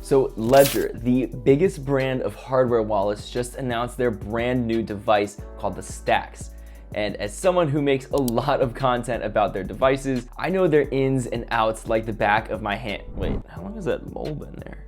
So Ledger, the biggest brand of hardware wallets, just announced their brand new device called the Stax. And as someone who makes a lot of content about their devices, I know their ins and outs like the back of my hand. Wait, how long has that mole been there?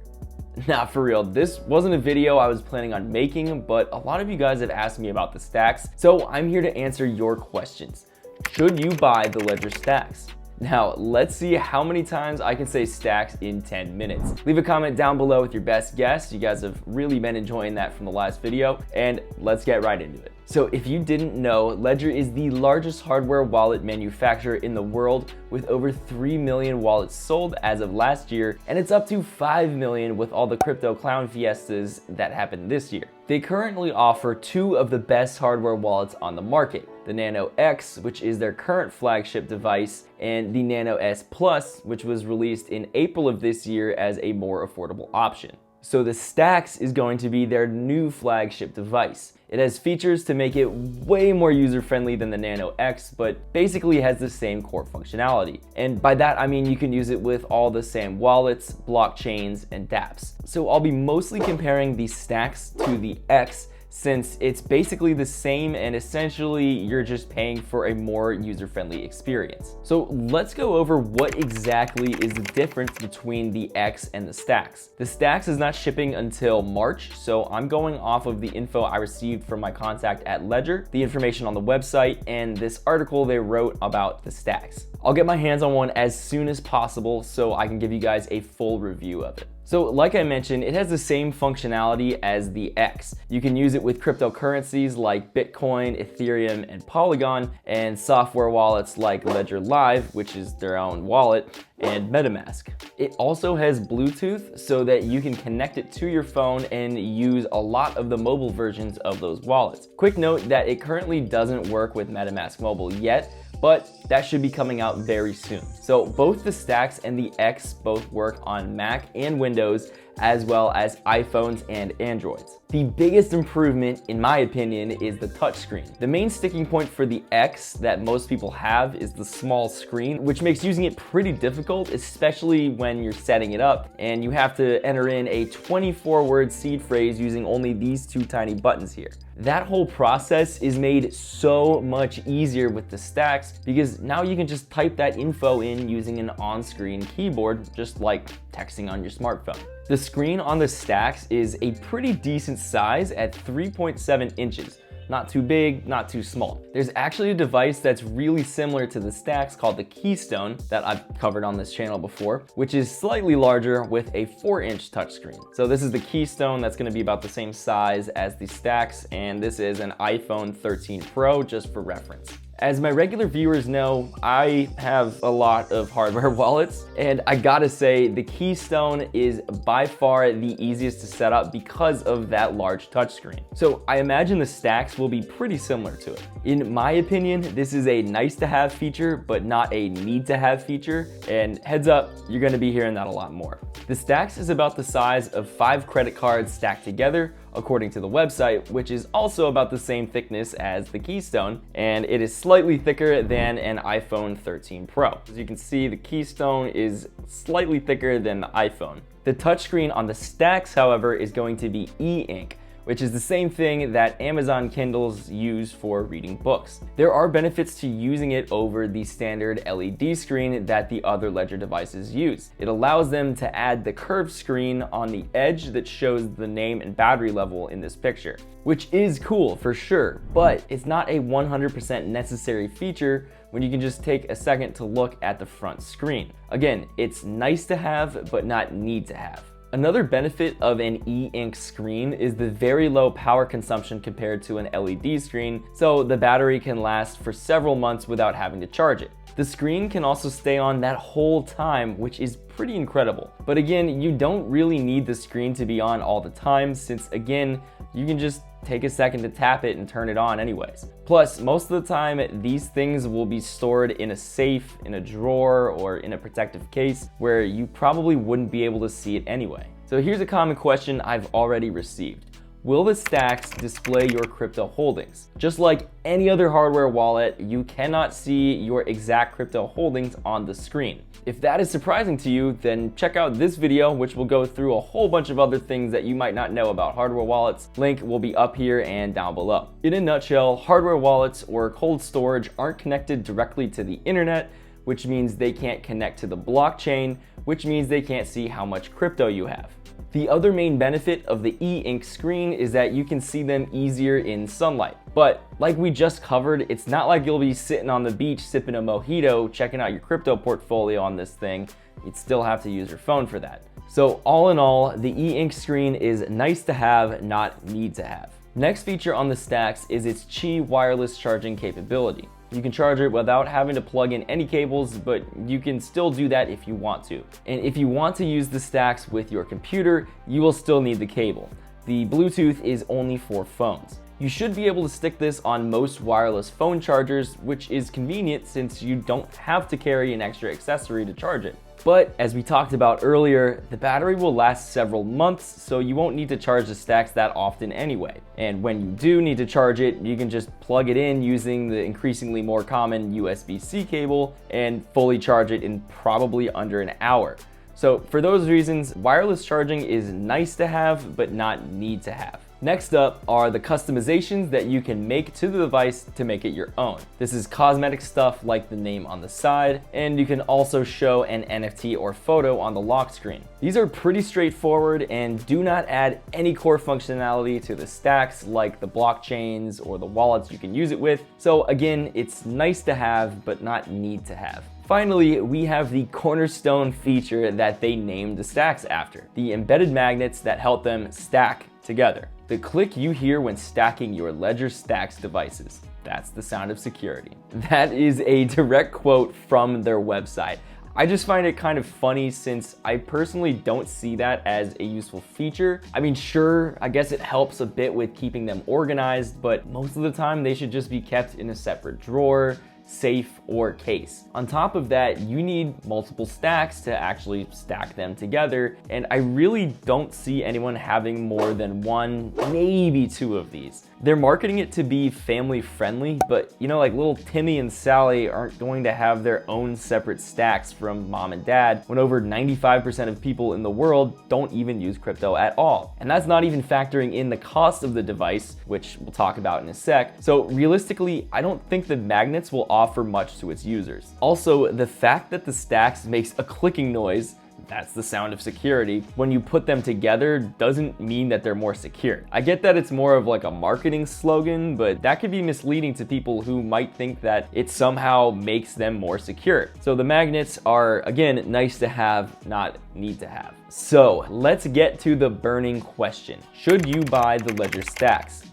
Nah, for real, this wasn't a video I was planning on making, but a lot of you guys have asked me about the Stax, so I'm here to answer your questions. Should you buy the Ledger Stax? Now, let's see how many times I can say Stax in 10 minutes. Leave a comment down below with your best guess. You guys have really been enjoying that from the last video, and let's get right into it. So if you didn't know, Ledger is the largest hardware wallet manufacturer in the world with over 3 million wallets sold as of last year, and it's up to 5 million with all the crypto clown fiestas that happened this year. They currently offer two of the best hardware wallets on the market, the Nano X, which is their current flagship device, and the Nano S Plus, which was released in April of this year as a more affordable option. So the Stax is going to be their new flagship device. It has features to make it way more user-friendly than the Nano X, but basically has the same core functionality. And by that, I mean you can use it with all the same wallets, blockchains, and dapps. So I'll be mostly comparing the Stax to the X, since it's basically the same and essentially you're just paying for a more user-friendly experience. So let's go over what exactly is the difference between the X and the Stax. The Stax is not shipping until March, so I'm going off of the info I received from my contact at Ledger, the information on the website, and this article they wrote about the Stax. I'll get my hands on one as soon as possible so I can give you guys a full review of it. So like I mentioned, it has the same functionality as the X. You can use it with cryptocurrencies like Bitcoin, Ethereum, and Polygon, and software wallets like Ledger Live, which is their own wallet, and MetaMask. It also has Bluetooth so that you can connect it to your phone and use a lot of the mobile versions of those wallets. Quick note that it currently doesn't work with MetaMask Mobile yet, but that should be coming out very soon. So both the Stax and the X both work on Mac and Windows, as well as iPhones and Androids. The biggest improvement, in my opinion, is the touchscreen. The main sticking point for the X that most people have is the small screen, which makes using it pretty difficult, especially when you're setting it up and you have to enter in a 24-word seed phrase using only these two tiny buttons here. That whole process is made so much easier with the Stax because now you can just type that info in using an on-screen keyboard, just like texting on your smartphone. The screen on the Stax is a pretty decent size at 3.7 inches. Not too big, not too small. There's actually a device that's really similar to the Stax called the Keystone that I've covered on this channel before, which is slightly larger with a 4-inch touchscreen. So this is the Keystone that's gonna be about the same size as the Stax, and this is an iPhone 13 Pro, just for reference. As my regular viewers know, I have a lot of hardware wallets, and I gotta say the Keystone is by far the easiest to set up because of that large touchscreen. So I imagine the Stax will be pretty similar to it. In my opinion, this is a nice to have feature, but not a need to have feature, and heads up, you're gonna be hearing that a lot more. The Stax is about the size of 5 credit cards stacked together, according to the website, which is also about the same thickness as the Keystone, and it is slightly thicker than an iPhone 13 Pro. As you can see, the Keystone is slightly thicker than the iPhone. The touchscreen on the Stax, however, is going to be e-ink, which is the same thing that Amazon Kindles use for reading books. There are benefits to using it over the standard LED screen that the other Ledger devices use. It allows them to add the curved screen on the edge that shows the name and battery level in this picture, which is cool for sure, but it's not a 100% necessary feature when you can just take a second to look at the front screen. Again, it's nice to have, but not need to have. Another benefit of an e-ink screen is the very low power consumption compared to an LED screen, so the battery can last for several months without having to charge it. The screen can also stay on that whole time, which is pretty incredible. But again, you don't really need the screen to be on all the time, since again, you can just take a second to tap it and turn it on anyways. Plus, most of the time, these things will be stored in a safe, in a drawer, or in a protective case where you probably wouldn't be able to see it anyway. So here's a common question I've already received. will the Stax display your crypto holdings? Just like any other hardware wallet, you cannot see your exact crypto holdings on the screen. If that is surprising to you, then check out this video, which will go through a whole bunch of other things that you might not know about hardware wallets. Link will be up here and down below. In a nutshell, hardware wallets or cold storage aren't connected directly to the internet, which means they can't connect to the blockchain, which means they can't see how much crypto you have. The other main benefit of the e-ink screen is that you can see them easier in sunlight. But like we just covered, it's not like you'll be sitting on the beach sipping a mojito, checking out your crypto portfolio on this thing. You'd still have to use your phone for that. So all in all, the e-ink screen is nice to have, not need to have. Next feature on the Stax is its Qi wireless charging capability. You can charge it without having to plug in any cables, but you can still do that if you want to. And if you want to use the Stax with your computer, you will still need the cable. The Bluetooth is only for phones. You should be able to stick this on most wireless phone chargers, which is convenient since you don't have to carry an extra accessory to charge it. But as we talked about earlier, the battery will last several months, so you won't need to charge the Stax that often anyway. And when you do need to charge it, you can just plug it in using the increasingly more common USB-C cable and fully charge it in probably under an hour. So for those reasons, wireless charging is nice to have, but not need to have. Next up are the customizations that you can make to the device to make it your own. This is cosmetic stuff like the name on the side, and you can also show an NFT or photo on the lock screen. These are pretty straightforward and do not add any core functionality to the Stax like the blockchains or the wallets you can use it with. So again, it's nice to have, but not need to have. Finally, we have the cornerstone feature that they named the Stax after, the embedded magnets that help them stack together. The click you hear when stacking your Ledger Stax devices. That's the sound of security. That is a direct quote from their website. I just find it kind of funny since I personally don't see that as a useful feature. I mean, sure, I guess it helps a bit with keeping them organized, but most of the time they should just be kept in a separate drawer, safe, or case. On top of that, you need multiple stacks to actually stack them together, and I really don't see anyone having more than one, maybe two of these. They're marketing it to be family friendly, but you know, like little Timmy and Sally aren't going to have their own separate stacks from mom and dad when over 95% of people in the world don't even use crypto at all. And that's not even factoring in the cost of the device, which we'll talk about in a sec. So realistically, I don't think the magnets will offer much to its users. Also, the fact that the Stax makes a clicking noise, that's the sound of security, when you put them together doesn't mean that they're more secure. I get that it's more of like a marketing slogan, but that could be misleading to people who might think that it somehow makes them more secure. So the magnets are, again, nice to have, not need to have. So let's get to the burning question. Should you buy the Ledger Stax?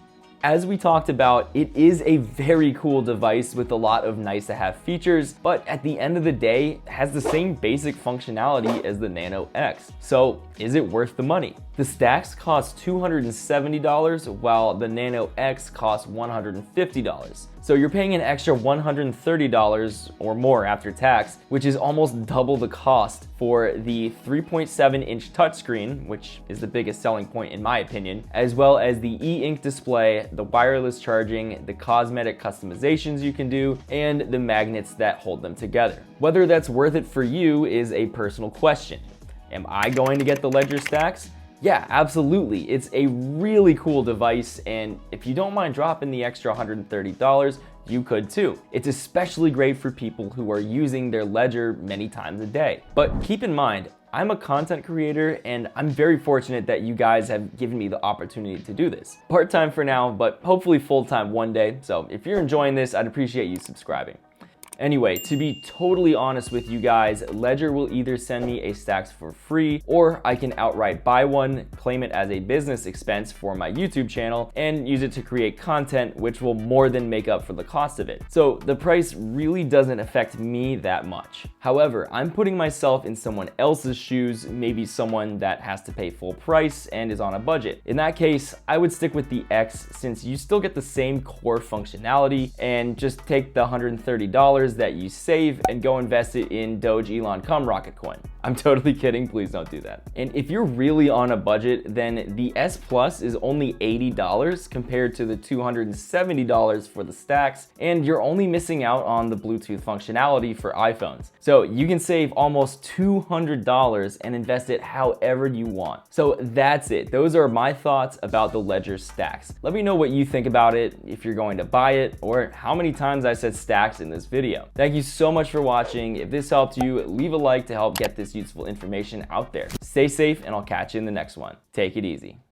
As we talked about, it is a very cool device with a lot of nice to have features, but at the end of the day, it has the same basic functionality as the Nano X. So is it worth the money? The Stax costs $270, while the Nano X costs $150. So you're paying an extra $130 or more after tax, which is almost double the cost for the 3.7-inch touchscreen, which is the biggest selling point in my opinion, as well as the e-ink display, the wireless charging, the cosmetic customizations you can do, and the magnets that hold them together. Whether that's worth it for you is a personal question. Am I going to get the Ledger Stax? Yeah, absolutely. It's a really cool device, and if you don't mind dropping the extra $130, you could too. It's especially great for people who are using their Ledger many times a day. But keep in mind, I'm a content creator, and I'm very fortunate that you guys have given me the opportunity to do this. Part-time for now, but hopefully full-time one day. So if you're enjoying this, I'd appreciate you subscribing. Anyway, to be totally honest with you guys, Ledger will either send me a Stax for free, or I can outright buy one, claim it as a business expense for my YouTube channel, and use it to create content, which will more than make up for the cost of it. So the price really doesn't affect me that much. However, I'm putting myself in someone else's shoes, maybe someone that has to pay full price and is on a budget. In that case, I would stick with the X since you still get the same core functionality, and just take the $130 that you save and go invest it in Doge Elon cum Rocket Coin. I'm totally kidding, please don't do that. And if you're really on a budget, then the S Plus is only $80 compared to the $270 for the Stax, and you're only missing out on the Bluetooth functionality for iPhones. So you can save almost $200 and invest it however you want. So that's it. Those are my thoughts about the Ledger Stax. Let me know what you think about it, if you're going to buy it, or how many times I said Stax in this video. Thank you so much for watching. If this helped you, leave a like to help get this useful information out there. Stay safe, and I'll catch you in the next one. Take it easy.